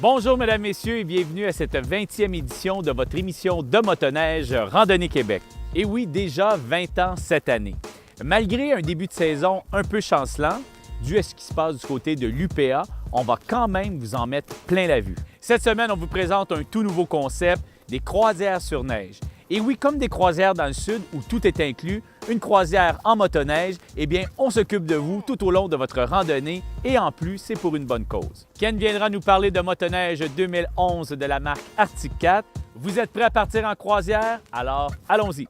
Bonjour, mesdames, messieurs, et bienvenue à cette 20e édition de votre émission de motoneige Randonnée Québec. Et oui, déjà 20 ans cette année. Malgré un début de saison un peu chancelant, dû à ce qui se passe du côté de l'UPA, on va quand même vous en mettre plein la vue. Cette semaine, on vous présente un tout nouveau concept, des croisières sur neige. Et oui, comme des croisières dans le sud où tout est inclus, une croisière en motoneige, eh bien, on s'occupe de vous tout au long de votre randonnée et en plus, c'est pour une bonne cause. Ken viendra nous parler de motoneige 2011 de la marque Arctic Cat. Vous êtes prêts à partir en croisière? Alors, allons-y!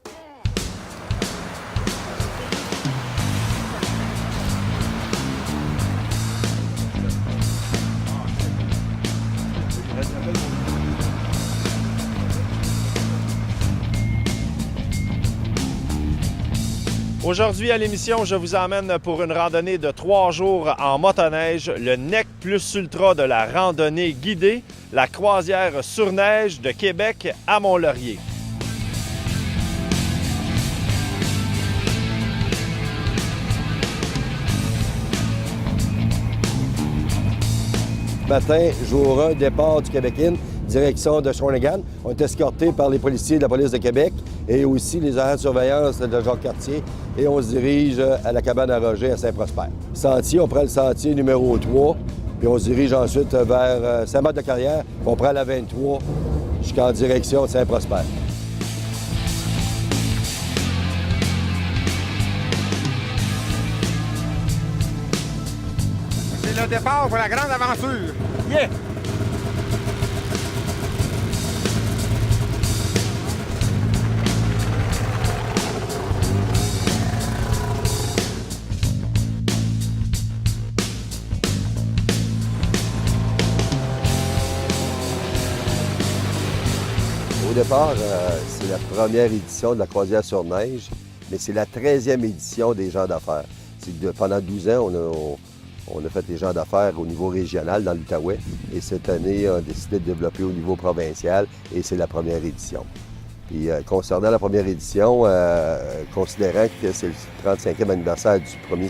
Aujourd'hui à l'émission, je vous emmène pour une randonnée de 3 jours en motoneige, le NEC Plus Ultra de la randonnée guidée, la croisière sur neige de Québec à Mont-Laurier. Matin, jour 1, départ du Québec-In, direction de Shawinigan. On est escorté par les policiers de la police de Québec et aussi les agents de surveillance de Jacques-Cartier et on se dirige à la cabane à Roger à Saint-Prosper. Sentier, on prend le sentier numéro 3 puis on se dirige ensuite vers Saint-Marc-de-Carrière. On prend la 23 jusqu'en direction de Saint-Prosper. C'est le départ pour la grande aventure. Yeah! Au départ, c'est la première édition de la croisière sur neige, mais c'est la 13e édition des gens d'affaires. Pendant 12 ans, on a fait les gens d'affaires au niveau régional dans l'Outaouais et cette année, on a décidé de développer au niveau provincial et c'est la première édition. Puis concernant la première édition, considérant que c'est le 35e anniversaire du premier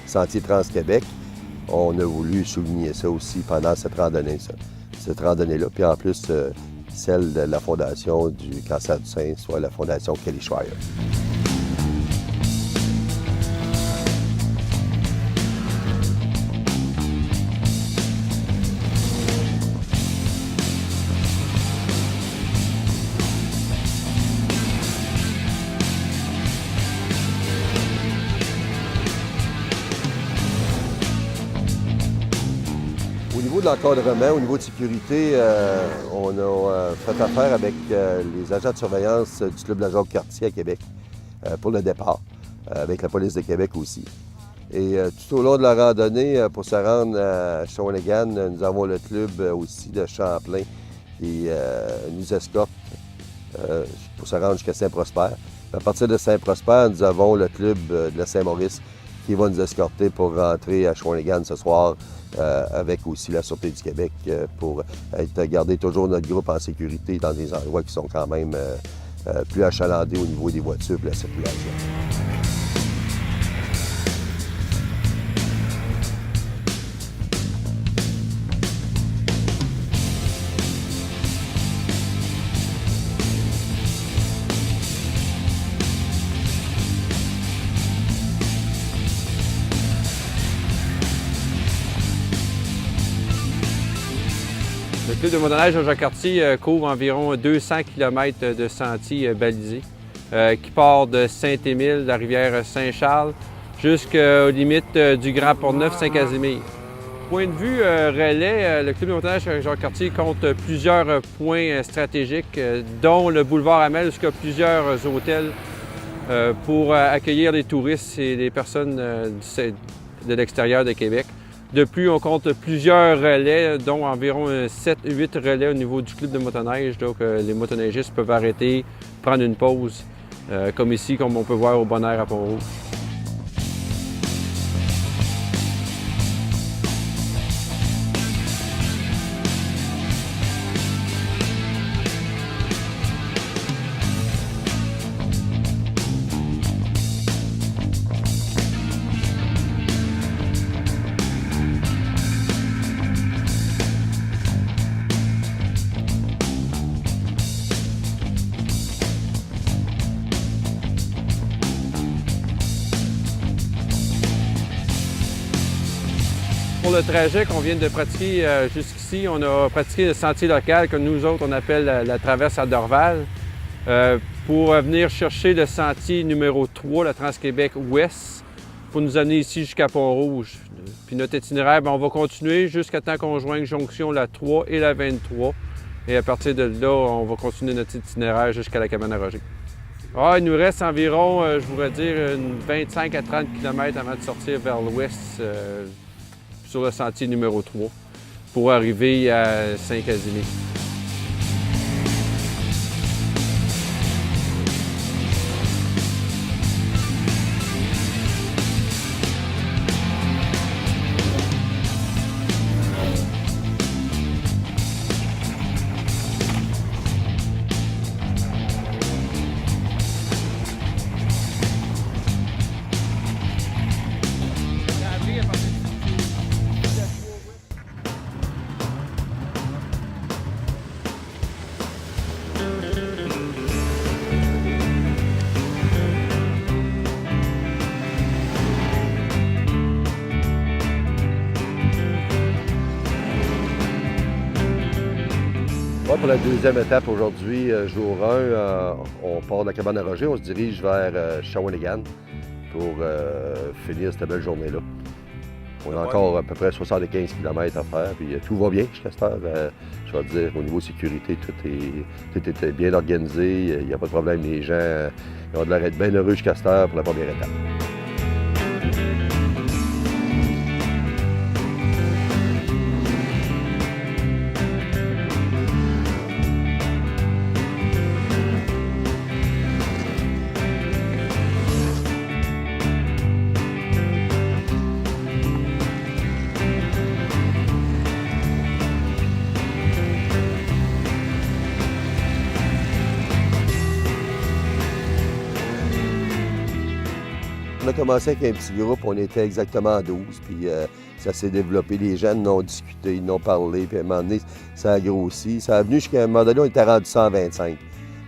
sentier Trans-Québec, on a voulu souligner ça aussi pendant cette randonnée-là. Puis en plus, celle de la Fondation du cancer du sein, soit la Fondation Kelly Schreier. Au niveau de l'encadrement, au niveau de sécurité, on a fait affaire avec les agents de surveillance du Club de la Jacques-Cartier à Québec pour le départ, avec la police de Québec aussi. Et tout au long de la randonnée, pour se rendre à Shawinigan, nous avons le club aussi de Champlain qui nous escorte pour se rendre jusqu'à Saint-Prosper. À partir de Saint-Prosper, nous avons le club de la Saint-Maurice qui va nous escorter pour rentrer à Shawinigan ce soir avec aussi la Sûreté du Québec pour garder toujours notre groupe en sécurité dans des endroits qui sont quand même plus achalandés au niveau des voitures et de la circulation. Le club de motoneige de Jacques-Cartier couvre environ 200 km de sentiers balisés qui part de Saint-Émile, de la rivière Saint-Charles, jusqu'aux limites du Grand Port-Neuf, Saint-Casimir. Point de vue relais, le club de motoneige de Jacques-Cartier compte plusieurs points stratégiques, dont le boulevard Amel, jusqu'à plusieurs hôtels pour accueillir les touristes et les personnes de l'extérieur de Québec. De plus, on compte plusieurs relais, dont environ 7-8 relais au niveau du club de motoneige. Donc, les motoneigistes peuvent arrêter, prendre une pause, comme ici, comme on peut voir au Bon Air à Pont-Rouge. pour le trajet qu'on vient de pratiquer jusqu'ici, on a pratiqué le sentier local que nous autres, on appelle la traverse à Dorval, pour venir chercher le sentier numéro 3, la Trans-Québec Ouest, pour nous amener ici jusqu'à Pont-Rouge. Puis notre itinéraire, on va continuer jusqu'à temps qu'on joigne jonction la 3 et la 23. Et à partir de là, on va continuer notre itinéraire jusqu'à la cabane à Roger. Il nous reste environ, je voudrais dire, 25 à 30 km avant de sortir vers l'ouest sur le sentier numéro 3 pour arriver à Saint-Casimir. Pour la deuxième étape aujourd'hui, jour 1, on part de la cabane à Roger, on se dirige vers Shawinigan pour finir cette belle journée-là. On a encore à peu près 75 km à faire, puis tout va bien jusqu'à cette heure. Je vais te dire, au niveau sécurité, tout est bien organisé, il n'y a pas de problème. Les gens ont l'air d'être bien heureux jusqu'à cette heure pour la première étape. On a commencé avec un petit groupe, on était exactement 12, puis ça s'est développé. Les gens en ont discuté, ils en ont parlé, puis à un moment donné, ça a grossi. Ça a venu jusqu'à un moment donné, on était rendu 125.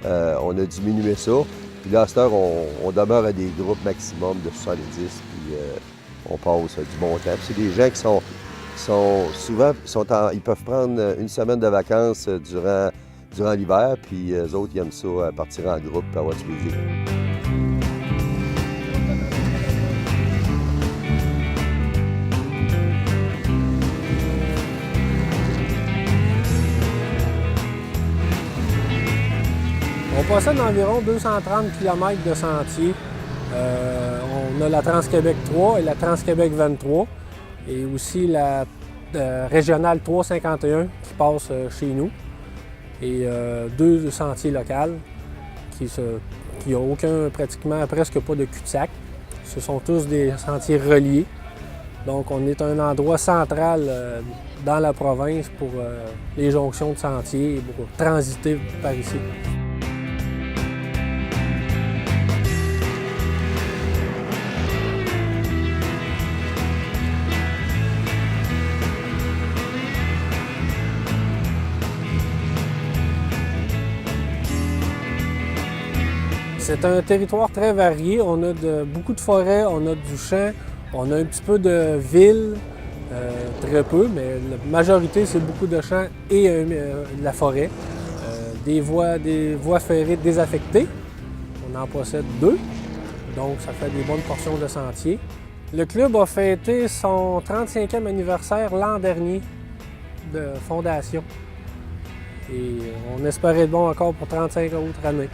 On a diminué ça, puis là, à cette heure, on demeure à des groupes maximum de 70, puis on passe du bon temps. Puis c'est des gens qui souvent, ils peuvent prendre une semaine de vacances durant l'hiver, puis eux autres, ils aiment ça, partir en groupe et avoir du plaisir. On possède environ 230 km de sentiers. On a la Trans-Québec 3 et la Trans-Québec 23 et aussi la régionale 351 qui passe chez nous et deux sentiers locaux qui n'ont presque pas de cul-de-sac. Ce sont tous des sentiers reliés. Donc on est un endroit central dans la province pour les jonctions de sentiers et pour transiter par ici. C'est un territoire très varié. On a beaucoup de forêts, on a du champ, on a un petit peu de ville, très peu, mais la majorité, c'est beaucoup de champs et de la forêt. Des voies ferrées désaffectées. On en possède 2, donc ça fait des bonnes portions de sentiers. Le club a fêté son 35e anniversaire l'an dernier de fondation. Et on espérait être bon encore pour 35 autres années.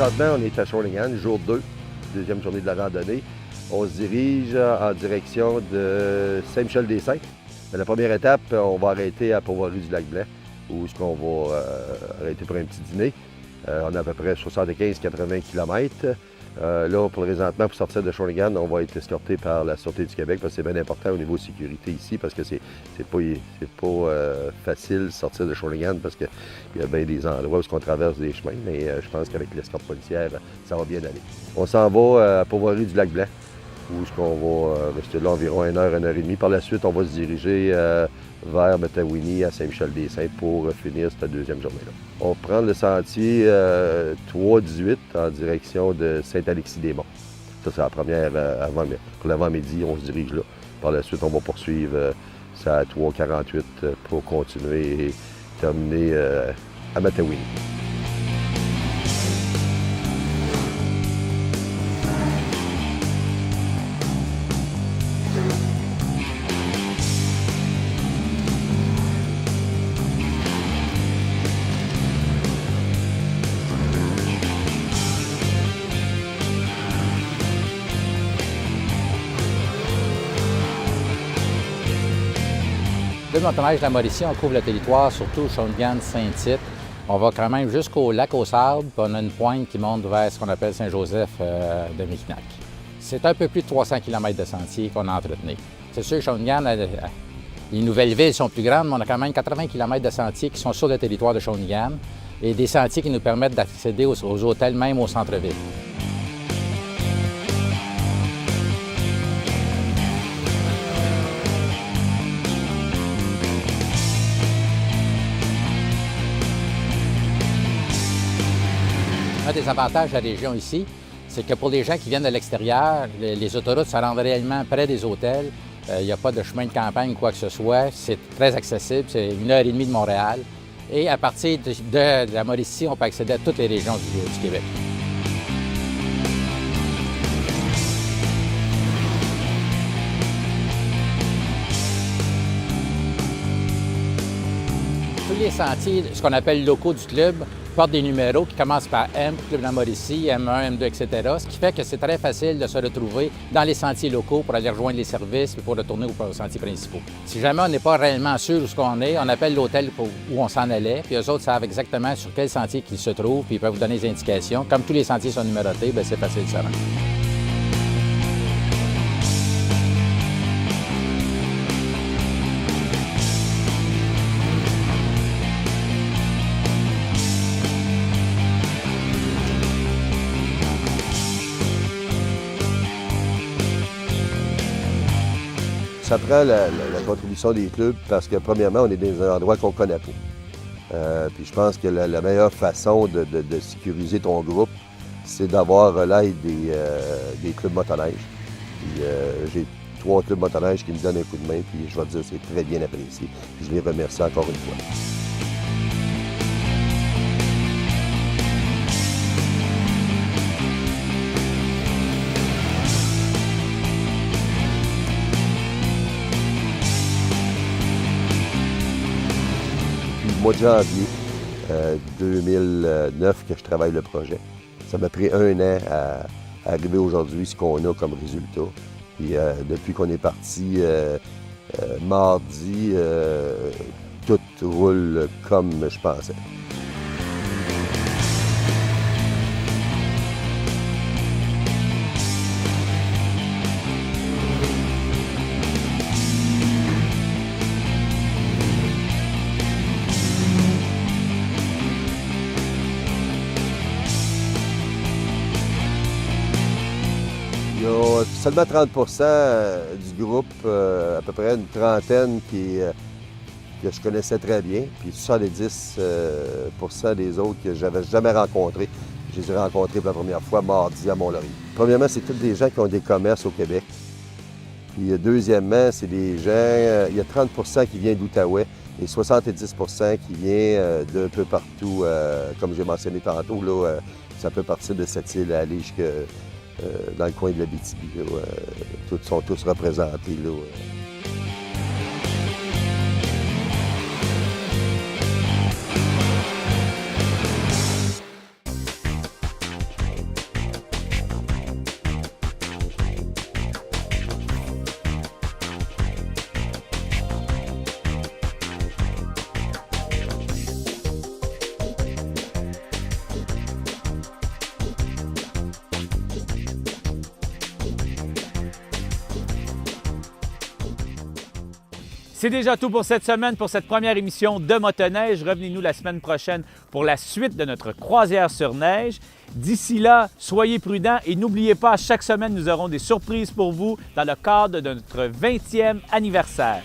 Présentement, on est à Shawinigan, jour 2, deuxième journée de la randonnée. On se dirige en direction de Saint-Michel-des-Saints. La première étape, on va arrêter à Port-Royal-du-Lac-Blanc, où est-ce qu'on va arrêter pour un petit dîner. On a à peu près 75-80 km. Là, présentement, pour sortir de Shawinigan, on va être escorté par la Sûreté du Québec, parce que c'est bien important au niveau de sécurité ici, parce que c'est pas facile de sortir de Shawinigan, parce qu'il y a bien des endroits où on traverse des chemins, mais je pense qu'avec l'escorte policière, ça va bien aller. On s'en va à Port-Royal-du-Lac-Blanc, où est-ce qu'on va rester là environ 1 heure, 1 heure et demie. Par la suite, on va se diriger vers Matawinie à Saint-Michel-des-Saints pour finir cette deuxième journée-là. On prend le sentier 318 en direction de Saint-Alexis-des-Monts. Ça, c'est la première pour l'avant-midi, on se dirige là. Par la suite, on va poursuivre ça à 348 pour continuer et terminer à Matawinie. Le motoneige de la Mauricie, on couvre le territoire, surtout Shawinigan, Saint-Tite. On va quand même jusqu'au lac aux Sables, puis on a une pointe qui monte vers ce qu'on appelle Saint-Joseph de Mekinac. C'est un peu plus de 300 km de sentiers qu'on a entretenus. C'est sûr que Shawinigan, les nouvelles villes sont plus grandes, mais on a quand même 80 km de sentiers qui sont sur le territoire de Shawinigan et des sentiers qui nous permettent d'accéder aux hôtels, même au centre-ville. Un des avantages de la région ici, c'est que pour les gens qui viennent de l'extérieur, les autoroutes se rendent réellement près des hôtels. Il n'y a pas de chemin de campagne ou quoi que ce soit. C'est très accessible, c'est 1h30 de Montréal. Et à partir de la Mauricie, on peut accéder à toutes les régions du Québec. Tous les sentiers, ce qu'on appelle locaux du club, portent des numéros qui commencent par M, Club de la Mauricie, M1, M2, etc. Ce qui fait que c'est très facile de se retrouver dans les sentiers locaux pour aller rejoindre les services et pour retourner aux sentiers principaux. Si jamais on n'est pas réellement sûr où on est, on appelle l'hôtel où on s'en allait, puis eux autres savent exactement sur quel sentier qu'ils se trouvent, puis ils peuvent vous donner des indications. Comme tous les sentiers sont numérotés, bien, c'est facile de se rendre. Ça prend la contribution des clubs parce que, premièrement, on est dans un endroit qu'on ne connaît pas. Puis je pense que la meilleure façon de sécuriser ton groupe, c'est d'avoir l'aide des clubs motoneige. Puis j'ai 3 clubs motoneige qui me donnent un coup de main, puis je vais te dire, c'est très bien apprécié. Puis je les remercie encore une fois. Mois de janvier 2009 que je travaille le projet. Ça m'a pris 1 an à arriver aujourd'hui, ce qu'on a comme résultat. Puis depuis qu'on est parti mardi, tout roule comme je pensais. Il y a seulement 30 du groupe, à peu près une trentaine que je connaissais très bien, puis 70 des autres que j'avais jamais rencontrés. Je les ai rencontrés pour la première fois mardi à Mont-Laurier. Premièrement, c'est tous des gens qui ont des commerces au Québec. Puis deuxièmement, c'est des gens, il y a 30 qui viennent d'Outaouais et 70 qui viennent d'un peu partout, comme j'ai mentionné tantôt, là, ça peut partir de cette île à aller jusqu'à dans le coin de l'Abitibi. Tous sont tous représentés. Là. C'est déjà tout pour cette semaine, pour cette première émission de Motoneige. Revenez-nous la semaine prochaine pour la suite de notre croisière sur neige. D'ici là, soyez prudents et n'oubliez pas, à chaque semaine, nous aurons des surprises pour vous dans le cadre de notre 20e anniversaire.